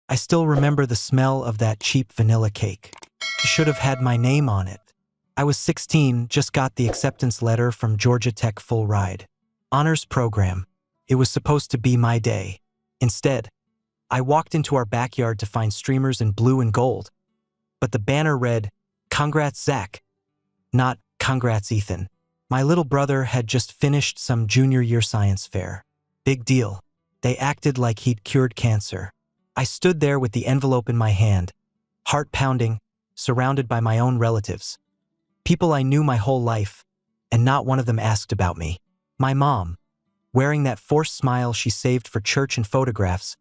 I still remember the smell of that cheap vanilla cake. It should have had my name on it. I was 16, just got the acceptance letter from Georgia Tech full ride. Honors program. It was supposed to be my day. Instead, I walked into our backyard to find streamers in blue and gold. But the banner read, "Congrats, Zach," not "Congrats, Ethan." My little brother had just finished some junior year science fair. Big deal. They acted like he'd cured cancer. I stood there with the envelope in my hand, heart pounding, surrounded by my own relatives. People I knew my whole life, and not one of them asked about me. My mom, wearing that forced smile she saved for church and photographs,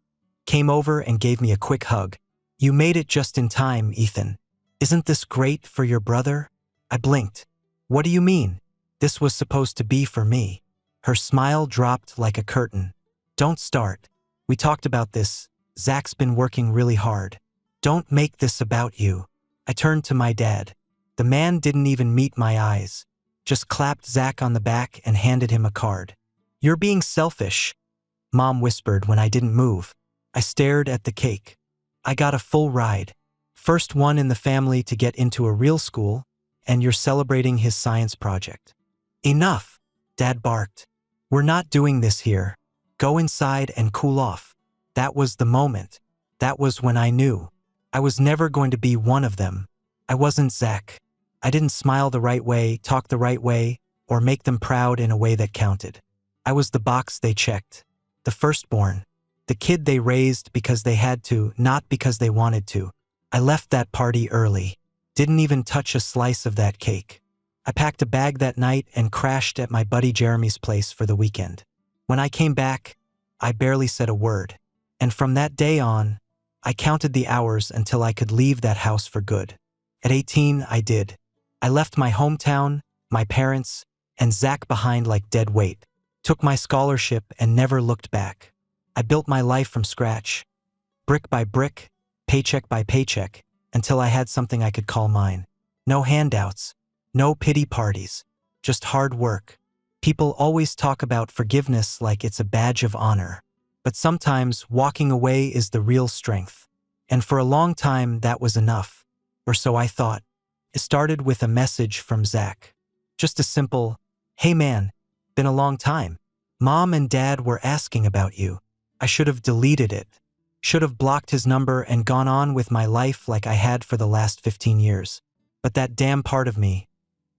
came over and gave me a quick hug. "You made it just in time, Ethan. Isn't this great for your brother?" I blinked. "What do you mean? This was supposed to be for me." Her smile dropped like a curtain. "Don't start. We talked about this. Zach's been working really hard. Don't make this about you." I turned to my dad. The man didn't even meet my eyes, just clapped Zach on the back and handed him a card. "You're being selfish," Mom whispered when I didn't move. I stared at the cake. I got a full ride. First one in the family to get into a real school, and you're celebrating his science project. "Enough," Dad barked. "We're not doing this here. Go inside and cool off." That was the moment. That was when I knew. I was never going to be one of them. I wasn't Zach. I didn't smile the right way, talk the right way, or make them proud in a way that counted. I was the box they checked. The firstborn. The kid they raised because they had to, not because they wanted to. I left that party early. Didn't even touch a slice of that cake. I packed a bag that night and crashed at my buddy Jeremy's place for the weekend. When I came back, I barely said a word. And from that day on, I counted the hours until I could leave that house for good. At 18, I did. I left my hometown, my parents, and Zach behind like dead weight. Took my scholarship and never looked back. I built my life from scratch, brick by brick, paycheck by paycheck, until I had something I could call mine. No handouts, no pity parties, just hard work. People always talk about forgiveness like it's a badge of honor. But sometimes walking away is the real strength. And for a long time, that was enough. Or so I thought. It started with a message from Zach. Just a simple, "Hey man, been a long time. Mom and Dad were asking about you." I should have deleted it. Should have blocked his number and gone on with my life like I had for the last 15 years. But that damn part of me,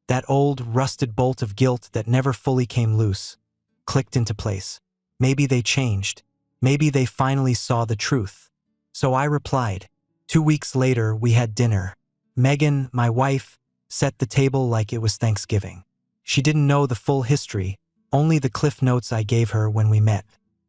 that old rusted bolt of guilt that never fully came loose, clicked into place. Maybe they changed. Maybe they finally saw the truth. So I replied. 2 weeks later, we had dinner. Megan, my wife, set the table like it was Thanksgiving. She didn't know the full history, only the cliff notes I gave her when we met.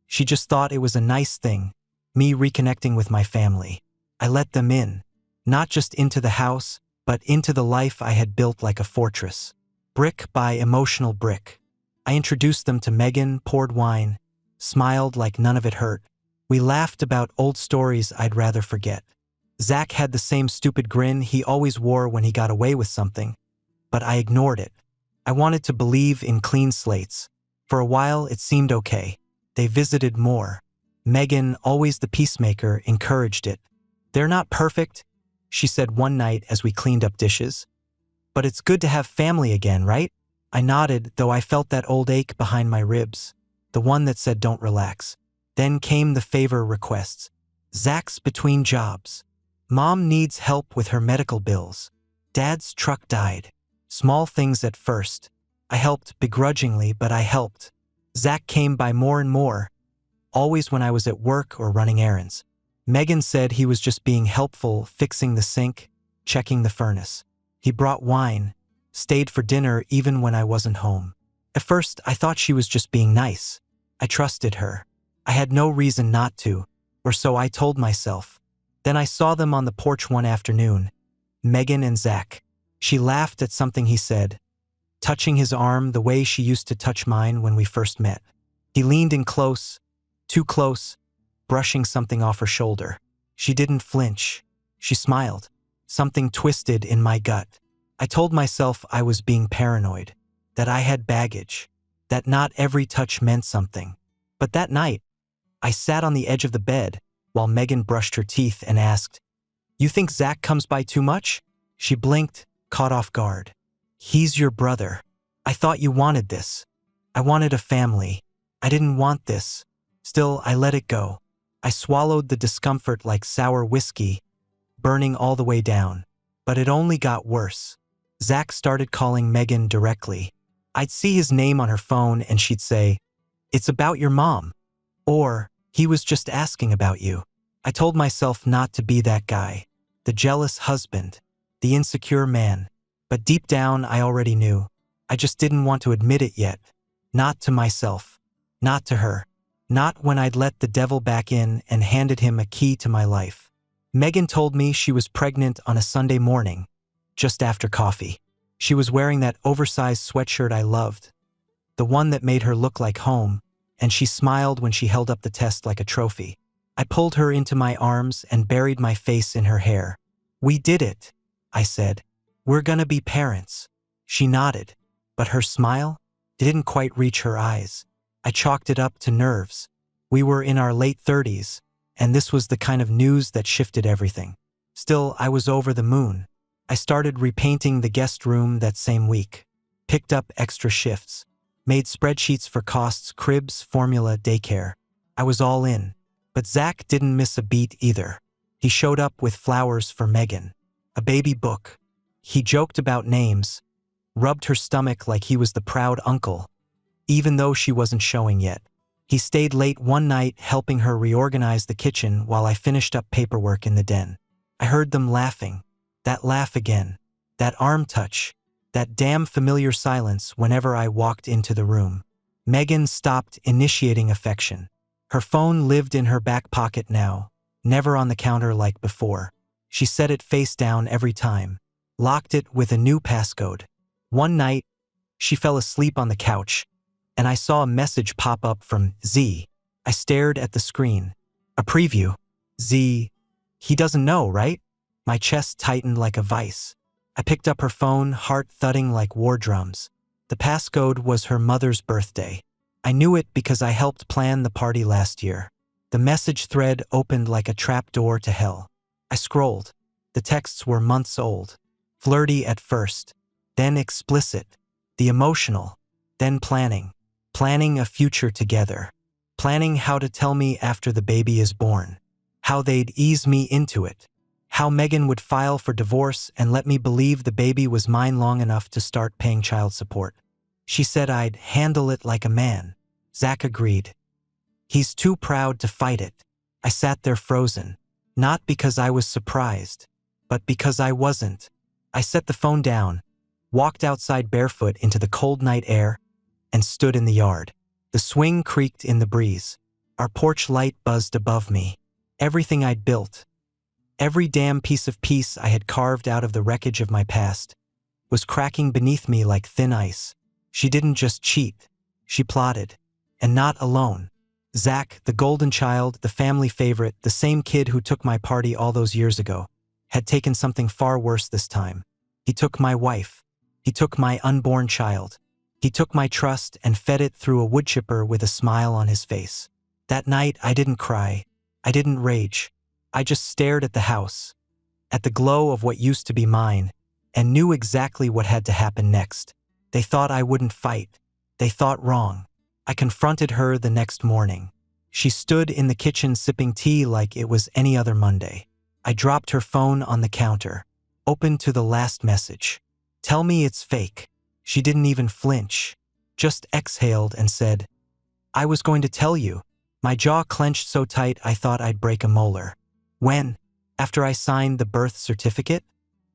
She just thought it was a nice thing, me reconnecting with my family. I let them in, not just into the house, but into the life I had built like a fortress. Brick by emotional brick. I introduced them to Megan, poured wine, smiled like none of it hurt. We laughed about old stories I'd rather forget. Zach had the same stupid grin he always wore when he got away with something, but I ignored it. I wanted to believe in clean slates. For a while, it seemed okay. They visited more. Megan, always the peacemaker, encouraged it. "They're not perfect," she said one night as we cleaned up dishes. "But it's good to have family again, right?" I nodded, though I felt that old ache behind my ribs, the one that said don't relax. Then came the favor requests. Zach's between jobs. Mom needs help with her medical bills. Dad's truck died. Small things at first. I helped begrudgingly, but I helped. Zach came by more and more, always when I was at work or running errands. Megan said he was just being helpful, fixing the sink, checking the furnace. He brought wine, stayed for dinner even when I wasn't home. At first, I thought she was just being nice. I trusted her. I had no reason not to, or so I told myself. Then I saw them on the porch one afternoon, Megan and Zach. She laughed at something he said, touching his arm the way she used to touch mine when we first met. He leaned in close, too close, brushing something off her shoulder. She didn't flinch. She smiled. Something twisted in my gut. I told myself I was being paranoid, that I had baggage, that not every touch meant something. But that night, I sat on the edge of the bed, while Megan brushed her teeth and asked, "You think Zach comes by too much?" She blinked, caught off guard. "He's your brother. I thought you wanted this. I wanted a family. I didn't want this." Still, I let it go. I swallowed the discomfort like sour whiskey, burning all the way down. But it only got worse. Zach started calling Megan directly. I'd see his name on her phone and she'd say, "It's about your mom." Or, "He was just asking about you." I told myself not to be that guy. The jealous husband. The insecure man. But deep down, I already knew. I just didn't want to admit it yet. Not to myself. Not to her. Not when I'd let the devil back in and handed him a key to my life. Megan told me she was pregnant on a Sunday morning, just after coffee. She was wearing that oversized sweatshirt I loved, the one that made her look like home, and she smiled when she held up the test like a trophy. I pulled her into my arms and buried my face in her hair. "We did it," I said. "We're gonna be parents." She nodded, but her smile didn't quite reach her eyes. I chalked it up to nerves. We were in our late 30s, and this was the kind of news that shifted everything. Still, I was over the moon. I started repainting the guest room that same week, picked up extra shifts, made spreadsheets for costs, cribs, formula, daycare. I was all in. But Zach didn't miss a beat either. He showed up with flowers for Megan, a baby book. He joked about names, rubbed her stomach like he was the proud uncle, even though she wasn't showing yet. He stayed late one night helping her reorganize the kitchen while I finished up paperwork in the den. I heard them laughing. That laugh again. That arm touch. That damn familiar silence whenever I walked into the room. Megan stopped initiating affection. Her phone lived in her back pocket now, never on the counter like before. She set it face down every time, locked it with a new passcode. One night, she fell asleep on the couch, and I saw a message pop up from Z. I stared at the screen. A preview. Z. He doesn't know, right? My chest tightened like a vice. I picked up her phone, heart thudding like war drums. The passcode was her mother's birthday. I knew it because I helped plan the party last year. The message thread opened like a trapdoor to hell. I scrolled. The texts were months old. Flirty at first, then explicit, the emotional, then planning. Planning a future together. Planning how to tell me after the baby is born. How they'd ease me into it. How Megan would file for divorce and let me believe the baby was mine long enough to start paying child support. She said I'd handle it like a man. Zach agreed. He's too proud to fight it. I sat there frozen. Not because I was surprised, but because I wasn't. I set the phone down, walked outside barefoot into the cold night air, and stood in the yard. The swing creaked in the breeze. Our porch light buzzed above me. Everything I'd built, every damn piece of peace I had carved out of the wreckage of my past, was cracking beneath me like thin ice. She didn't just cheat. She plotted. And not alone. Zach, the golden child, the family favorite, the same kid who took my party all those years ago, had taken something far worse this time. He took my wife. He took my unborn child. He took my trust and fed it through a wood chipper with a smile on his face. That night, I didn't cry. I didn't rage. I just stared at the house, at the glow of what used to be mine, and knew exactly what had to happen next. They thought I wouldn't fight. They thought wrong. I confronted her the next morning. She stood in the kitchen sipping tea like it was any other Monday. I dropped her phone on the counter, opened to the last message. "Tell me it's fake." She didn't even flinch, just exhaled and said, "I was going to tell you." My jaw clenched so tight I thought I'd break a molar. "When? After I signed the birth certificate?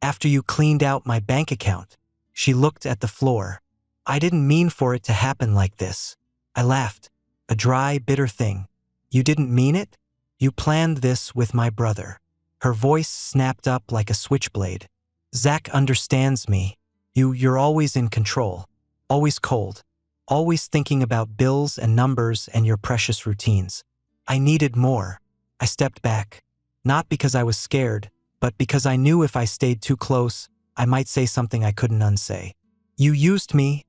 After you cleaned out my bank account?" She looked at the floor. "I didn't mean for it to happen like this." I laughed. "A dry, bitter thing. You didn't mean it? You planned this with my brother." Her voice snapped up like a switchblade. "Zach understands me. You're always in control. Always cold. Always thinking about bills and numbers and your precious routines." I needed more. I stepped back. Not because I was scared, but because I knew if I stayed too close, I might say something I couldn't unsay. "You used me,"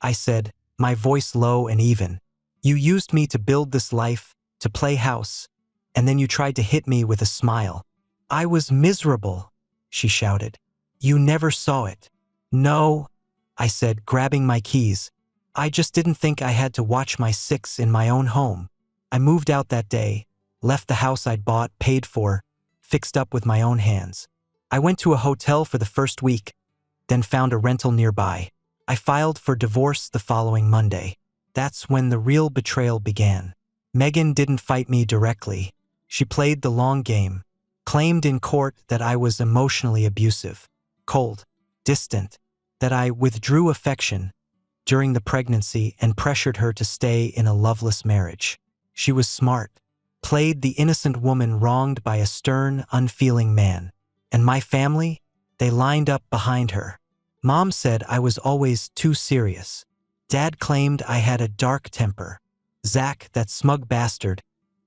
I said, my voice low and even. "You used me to build this life, to play house, And then you tried to hit me with a smile. I was miserable, she shouted. You never saw it. No, I said, grabbing my keys. I just didn't think I had to watch my six in my own home. I moved out that day, left the house I'd bought, paid for, fixed up with my own hands. I went to a hotel for the first week, then found a rental nearby. I filed for divorce the following Monday. That's when the real betrayal began. Megan didn't fight me directly. She played the long game, claimed in court that I was emotionally abusive, cold, distant, that I withdrew affection during the pregnancy and pressured her to stay in a loveless marriage. She was smart, played the innocent woman wronged by a stern, unfeeling man. And my family, they lined up behind her. Mom said I was always too serious. Dad claimed I had a dark temper. Zach, that smug bastard,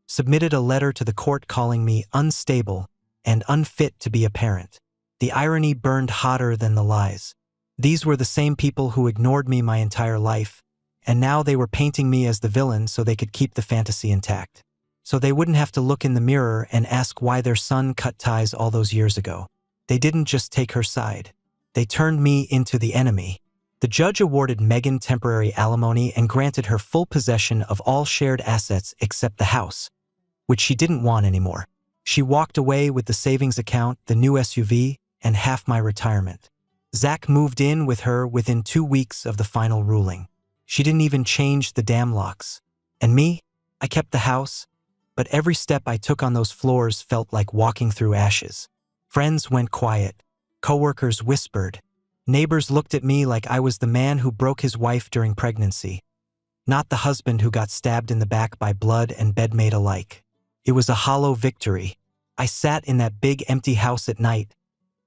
submitted a letter to the court calling me unstable and unfit to be a parent. The irony burned hotter than the lies. These were the same people who ignored me my entire life, and now they were painting me as the villain so they could keep the fantasy intact. So they wouldn't have to look in the mirror and ask why their son cut ties all those years ago. They didn't just take her side. They turned me into the enemy. The judge awarded Megan temporary alimony and granted her full possession of all shared assets except the house, which she didn't want anymore. She walked away with the savings account, the new SUV, and half my retirement. Zach moved in with her within 2 weeks of the final ruling. She didn't even change the damn locks. And me? I kept the house, but every step I took on those floors felt like walking through ashes. Friends went quiet. Coworkers whispered. Neighbors looked at me like I was the man who broke his wife during pregnancy, not the husband who got stabbed in the back by blood and bedmate alike. It was a hollow victory. I sat in that big empty house at night,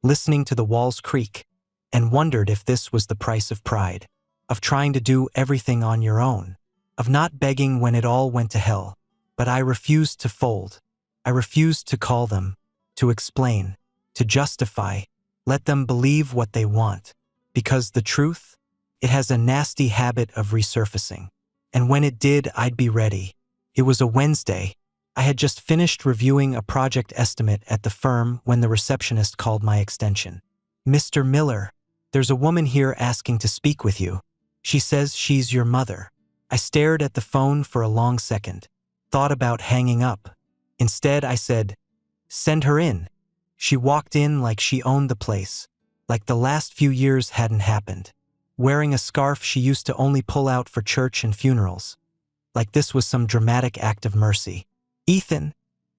listening to the walls creak, and wondered if this was the price of pride, of trying to do everything on your own, of not begging when it all went to hell. But I refused to fold. I refused to call them, to explain, to justify, let them believe what they want. Because the truth, it has a nasty habit of resurfacing. And when it did, I'd be ready. It was a Wednesday. I had just finished reviewing a project estimate at the firm when the receptionist called my extension. Mr. Miller, there's a woman here asking to speak with you. She says she's your mother. I stared at the phone for a long second, thought about hanging up. Instead, I said, send her in. She walked in like she owned the place, like the last few years hadn't happened, wearing a scarf she used to only pull out for church and funerals, like this was some dramatic act of mercy. Ethan,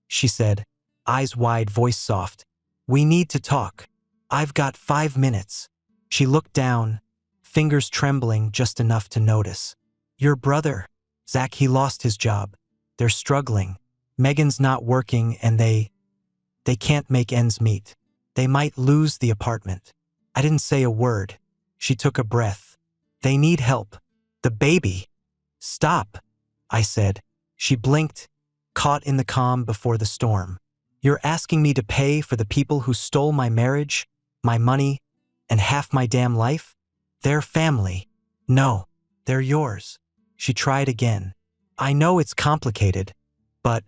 she said, eyes wide, voice soft. We need to talk. I've got 5 minutes. She looked down, fingers trembling just enough to notice. Your brother, Zach, he lost his job. They're struggling. Megan's not working and they can't make ends meet. They might lose the apartment. I didn't say a word. She took a breath. They need help. The baby. Stop, I said. She blinked, caught in the calm before the storm. You're asking me to pay for the people who stole my marriage, my money, and half my damn life? They're family. No, they're yours. She tried again. I know it's complicated, but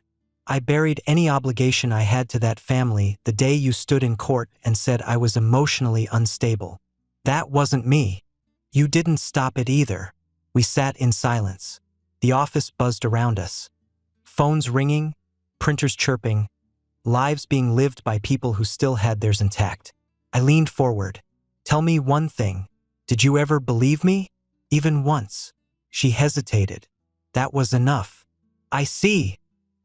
I buried any obligation I had to that family the day you stood in court and said I was emotionally unstable. That wasn't me. You didn't stop it either. We sat in silence. The office buzzed around us. Phones ringing, printers chirping, lives being lived by people who still had theirs intact. I leaned forward. Tell me one thing. Did you ever believe me? Even once. She hesitated. That was enough. I see,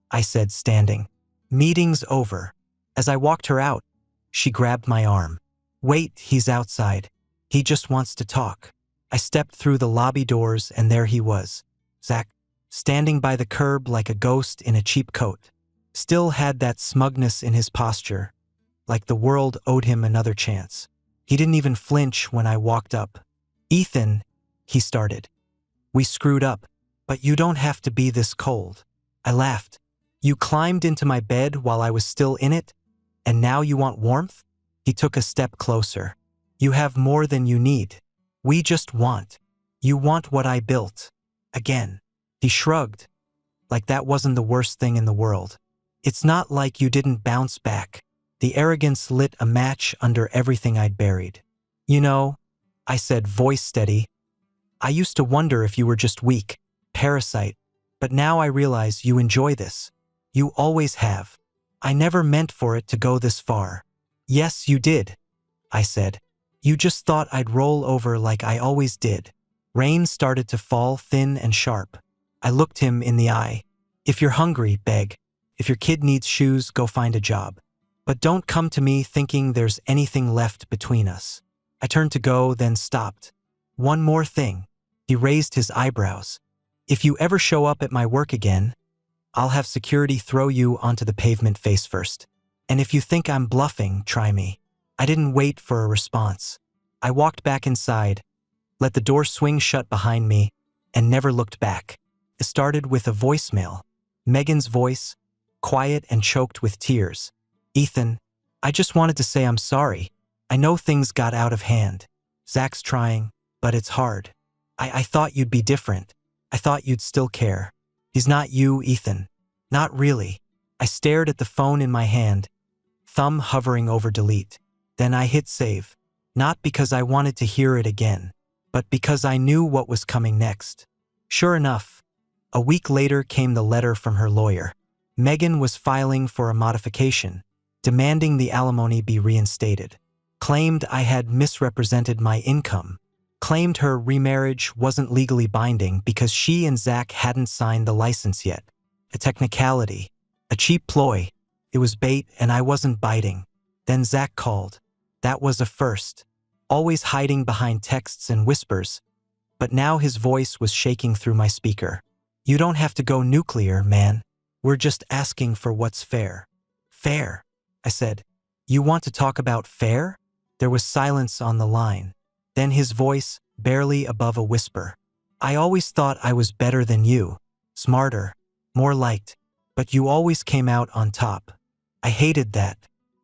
I said, standing. Meeting's over. As I walked her out, she grabbed my arm. Wait, he's outside. He just wants to talk. I stepped through the lobby doors and there he was. Zach, standing by the curb like a ghost in a cheap coat. Still had that smugness in his posture, like the world owed him another chance. He didn't even flinch when I walked up. Ethan, he started. We screwed up, but you don't have to be this cold. I laughed. You climbed into my bed while I was still in it, and now you want warmth? He took a step closer. You have more than you need. We just want. You want what I built. Again. He shrugged, like that wasn't the worst thing in the world. It's not like you didn't bounce back. The arrogance lit a match under everything I'd buried. You know, I said, voice steady, I used to wonder if you were just weak, parasite, but now I realize you enjoy this. You always have. I never meant for it to go this far. Yes, you did, I said. You just thought I'd roll over like I always did. Rain started to fall thin and sharp. I looked him in the eye. If you're hungry, beg. If your kid needs shoes, go find a job. But don't come to me thinking there's anything left between us. I turned to go, then stopped. One more thing. He raised his eyebrows. If you ever show up at my work again, I'll have security throw you onto the pavement face first. And if you think I'm bluffing, try me. I didn't wait for a response. I walked back inside, let the door swing shut behind me, and never looked back. It started with a voicemail. Megan's voice, quiet and choked with tears. Ethan, I just wanted to say I'm sorry. I know things got out of hand. Zach's trying, but it's hard. I thought you'd be different. I thought you'd still care. He's not you, Ethan. Not really. I stared at the phone in my hand, thumb hovering over delete. Then I hit save. Not because I wanted to hear it again, but because I knew what was coming next. Sure enough, a week later came the letter from her lawyer. Megan was filing for a modification, demanding the alimony be reinstated. Claimed I had misrepresented my income. Claimed her remarriage wasn't legally binding because she and Zach hadn't signed the license yet. A technicality. A cheap ploy. It was bait and I wasn't biting. Then Zach called. That was a first. Always hiding behind texts and whispers. But now his voice was shaking through my speaker. You don't have to go nuclear, man. We're just asking for what's fair. Fair, I said. You want to talk about fair? There was silence on the line. Then his voice, barely above a whisper. I always thought I was better than you. Smarter. More liked. But you always came out on top. I hated that.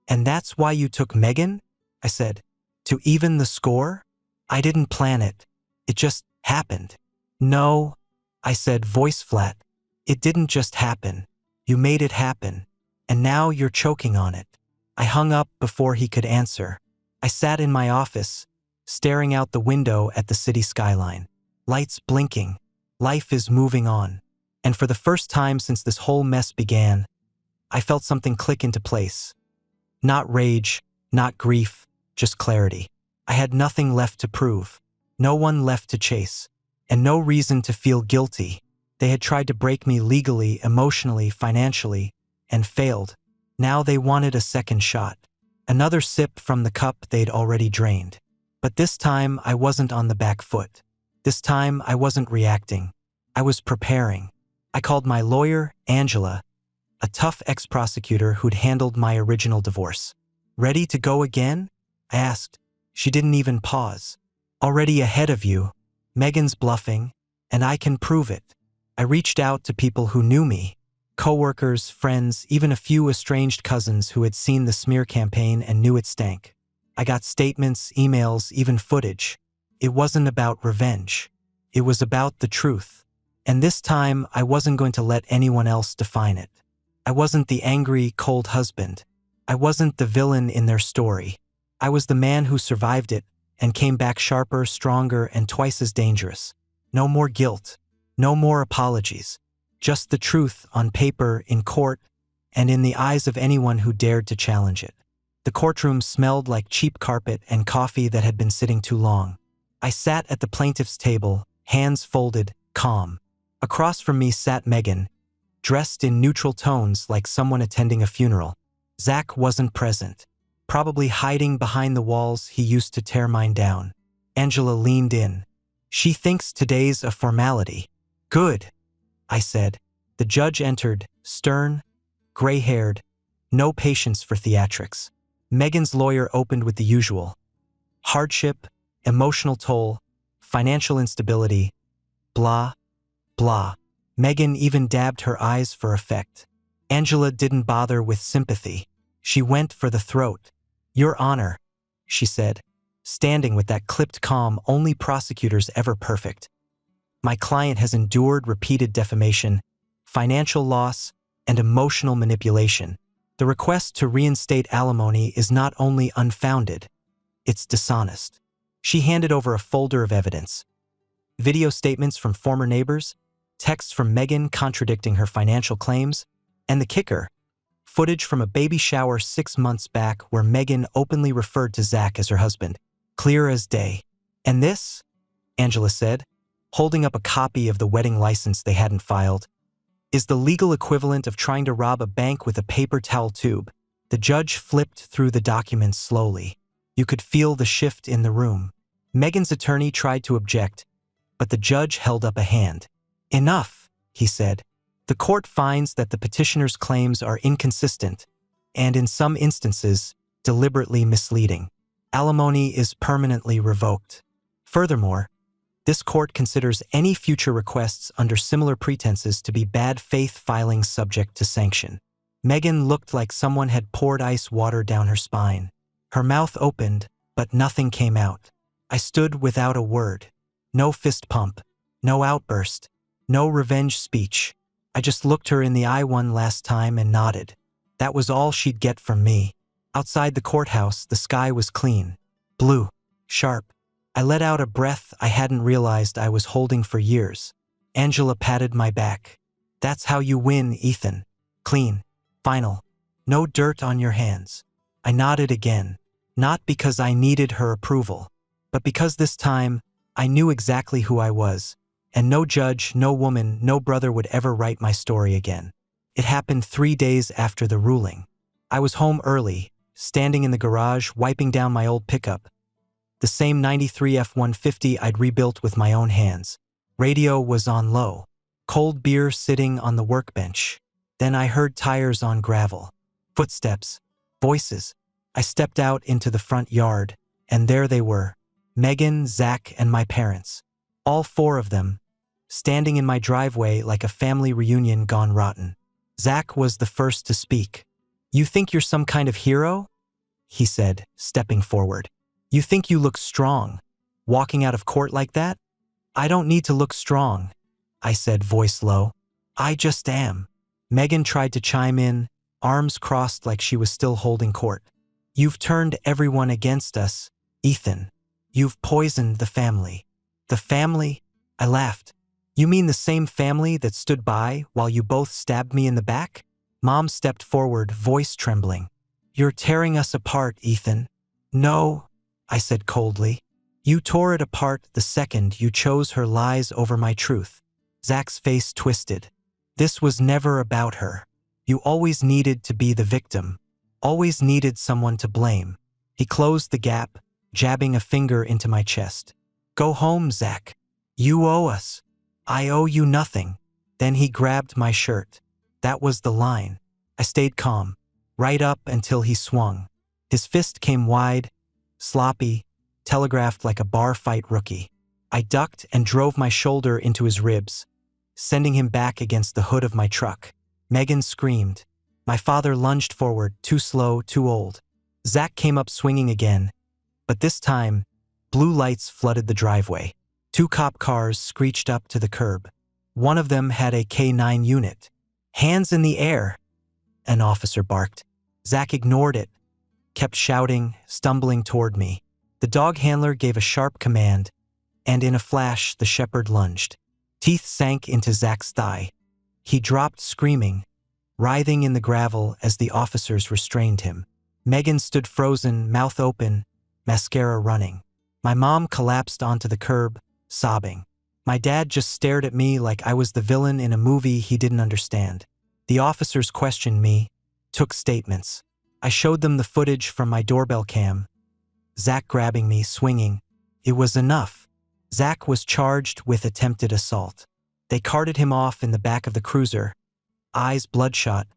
And that's why you took Megan? I said. To even the score? I didn't plan it. It just happened. No, I said, voice flat. It didn't just happen. You made it happen. And now you're choking on it. I hung up before he could answer. I sat in my office, staring out the window at the city skyline. Lights blinking. Life is moving on. And for the first time since this whole mess began, I felt something click into place. Not rage, not grief, just clarity. I had nothing left to prove, no one left to chase, and no reason to feel guilty. They had tried to break me legally, emotionally, financially, and failed. Now they wanted a second shot. Another sip from the cup they'd already drained. But this time I wasn't on the back foot. This time I wasn't reacting. I was preparing. I called my lawyer, Angela, a tough ex-prosecutor who'd handled my original divorce. Ready to go again? I asked. She didn't even pause. Already ahead of you. Megan's bluffing, and I can prove it. I reached out to people who knew me. Coworkers, friends, even a few estranged cousins who had seen the smear campaign and knew it stank. I got statements, emails, even footage. It wasn't about revenge. It was about the truth. And this time, I wasn't going to let anyone else define it. I wasn't the angry, cold husband. I wasn't the villain in their story. I was the man who survived it and came back sharper, stronger, and twice as dangerous. No more guilt. No more apologies. Just the truth on paper, in court, and in the eyes of anyone who dared to challenge it. The courtroom smelled like cheap carpet and coffee that had been sitting too long. I sat at the plaintiff's table, hands folded, calm. Across from me sat Megan, dressed in neutral tones like someone attending a funeral. Zach wasn't present, probably hiding behind the walls he used to tear mine down. Angela leaned in. She thinks today's a formality. Good, I said. The judge entered, stern, gray-haired, no patience for theatrics. Megan's lawyer opened with the usual. Hardship, emotional toll, financial instability, blah, blah. Megan even dabbed her eyes for effect. Angela didn't bother with sympathy. She went for the throat. Your Honor, she said, standing with that clipped calm only prosecutors ever perfect. My client has endured repeated defamation, financial loss, and emotional manipulation. The request to reinstate alimony is not only unfounded, it's dishonest. She handed over a folder of evidence: video statements from former neighbors, texts from Megan contradicting her financial claims, and the kicker, footage from a baby shower 6 months back where Megan openly referred to Zach as her husband. Clear as day. And this, Angela said, holding up a copy of the wedding license they hadn't filed, is the legal equivalent of trying to rob a bank with a paper towel tube. The judge flipped through the documents slowly. You could feel the shift in the room. Megan's attorney tried to object, but the judge held up a hand. Enough, he said. The court finds that the petitioner's claims are inconsistent and, in some instances, deliberately misleading. Alimony is permanently revoked. Furthermore, this court considers any future requests under similar pretenses to be bad faith filings subject to sanction. Megan looked like someone had poured ice water down her spine. Her mouth opened, but nothing came out. I stood without a word. No fist pump, no outburst, no revenge speech. I just looked her in the eye one last time and nodded. That was all she'd get from me. Outside the courthouse, the sky was clean, blue, sharp. I let out a breath I hadn't realized I was holding for years. Angela patted my back. That's how you win, Ethan. Clean. Final. No dirt on your hands. I nodded again, not because I needed her approval, but because this time I knew exactly who I was, and no judge, no woman, no brother would ever write my story again. It happened 3 days after the ruling. I was home early, standing in the garage, wiping down my old pickup. The same '93 F-150 I'd rebuilt with my own hands. Radio was on low. Cold beer sitting on the workbench. Then I heard tires on gravel. Footsteps. Voices. I stepped out into the front yard, and there they were. Megan, Zach, and my parents. All 4 of them, standing in my driveway like a family reunion gone rotten. Zach was the first to speak. "You think you're some kind of hero?" he said, stepping forward. "You think you look strong, walking out of court like that?" "I don't need to look strong," I said, voice low. "I just am." Megan tried to chime in, arms crossed like she was still holding court. "You've turned everyone against us, Ethan. You've poisoned the family." "The family?" I laughed. "You mean the same family that stood by while you both stabbed me in the back?" Mom stepped forward, voice trembling. "You're tearing us apart, Ethan." "No," I said coldly. "You tore it apart the second you chose her lies over my truth." Zach's face twisted. "This was never about her. You always needed to be the victim. Always needed someone to blame." He closed the gap, jabbing a finger into my chest. "Go home, Zach. You owe us." "I owe you nothing." Then he grabbed my shirt. That was the line. I stayed calm, right up until he swung. His fist came wide, sloppy, telegraphed like a bar fight rookie. I ducked and drove my shoulder into his ribs, sending him back against the hood of my truck. Megan screamed. My father lunged forward, too slow, too old. Zach came up swinging again, but this time, blue lights flooded the driveway. 2 cop cars screeched up to the curb. One of them had a K-9 unit. "Hands in the air," an officer barked. Zach ignored it, kept shouting, stumbling toward me. The dog handler gave a sharp command, and in a flash the shepherd lunged. Teeth sank into Zach's thigh. He dropped screaming, writhing in the gravel as the officers restrained him. Megan stood frozen, mouth open, mascara running. My mom collapsed onto the curb, sobbing. My dad just stared at me like I was the villain in a movie he didn't understand. The officers questioned me, took statements. I showed them the footage from my doorbell cam. Zach grabbing me, swinging. It was enough. Zach was charged with attempted assault. They carted him off in the back of the cruiser, eyes bloodshot,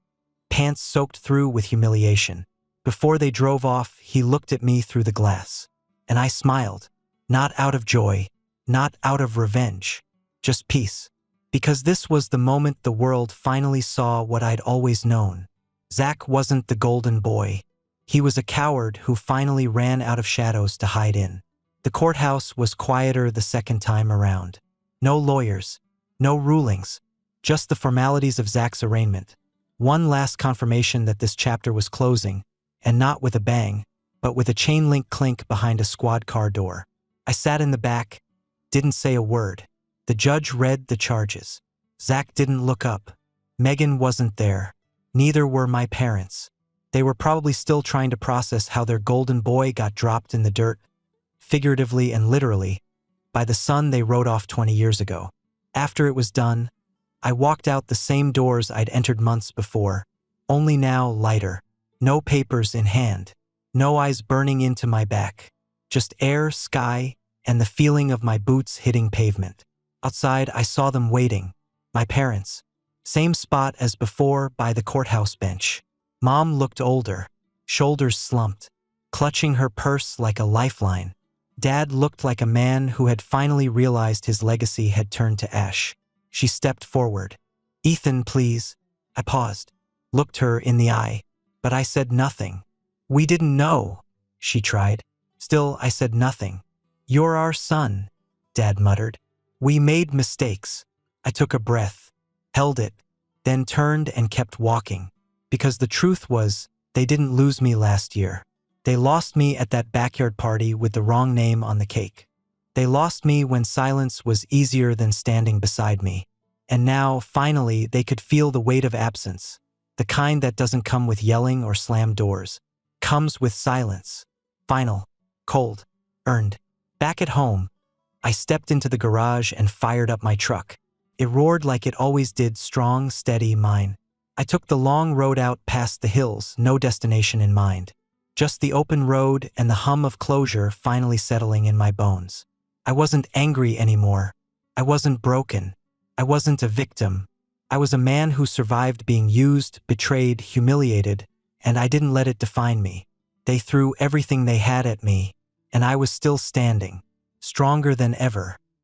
pants soaked through with humiliation. Before they drove off, he looked at me through the glass. And I smiled. Not out of joy, not out of revenge, just peace. Because this was the moment the world finally saw what I'd always known. Zach wasn't the golden boy. He was a coward who finally ran out of shadows to hide in. The courthouse was quieter the second time around. No lawyers, no rulings, just the formalities of Zach's arraignment. One last confirmation that this chapter was closing, and not with a bang, but with a chain-link clink behind a squad car door. I sat in the back, didn't say a word. The judge read the charges. Zach didn't look up. Megan wasn't there. Neither were my parents. They were probably still trying to process how their golden boy got dropped in the dirt, figuratively and literally, by the son they wrote off 20 years ago. After it was done, I walked out the same doors I'd entered months before, only now lighter. No papers in hand. No eyes burning into my back. Just air, sky, and the feeling of my boots hitting pavement. Outside, I saw them waiting. My parents. Same spot as before by the courthouse bench. Mom looked older, shoulders slumped, clutching her purse like a lifeline. Dad looked like a man who had finally realized his legacy had turned to ash. She stepped forward. "Ethan, please." I paused, looked her in the eye, but I said nothing. "We didn't know," she tried. Still, I said nothing. "You're our son," Dad muttered. "We made mistakes." I took a breath, held it, then turned and kept walking. Because the truth was, they didn't lose me last year. They lost me at that backyard party with the wrong name on the cake. They lost me when silence was easier than standing beside me. And now, finally, they could feel the weight of absence. The kind that doesn't come with yelling or slammed doors. Comes with silence. Final. Cold. Earned. Back at home, I stepped into the garage and fired up my truck. It roared like it always did, strong, steady, mine. I took the long road out past the hills, no destination in mind. Just the open road and the hum of closure finally settling in my bones. I wasn't angry anymore. I wasn't broken. I wasn't a victim. I was a man who survived being used, betrayed, humiliated, and I didn't let it define me. They threw everything they had at me, and I was still standing, stronger than ever.